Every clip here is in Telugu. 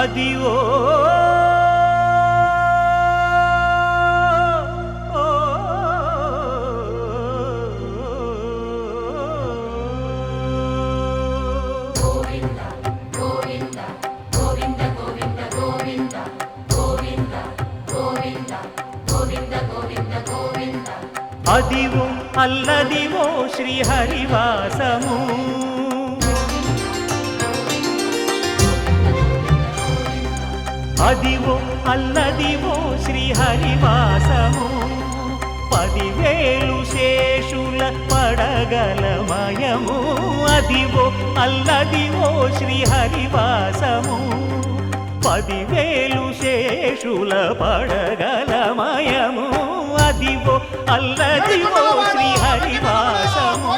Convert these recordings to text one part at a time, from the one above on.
అదివో అదివో అల్లదివో శ్రీహరివాసము అదివో అల్లదివో శ్రీహరివాసము 10,000 శేషుల పడగలమయము అదివో అల్లదివో శ్రీహరివాసము 10,000 శేషుల పడగలమయము అదివో అల్లదివో శ్రీహరివాసము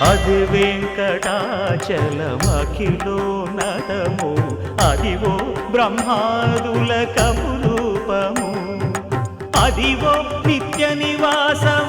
అది వెంకటాచలమఖిలోన్నతము అదివో బ్రహ్మాదుల కపురూపము అదివో నిత్య నివాసం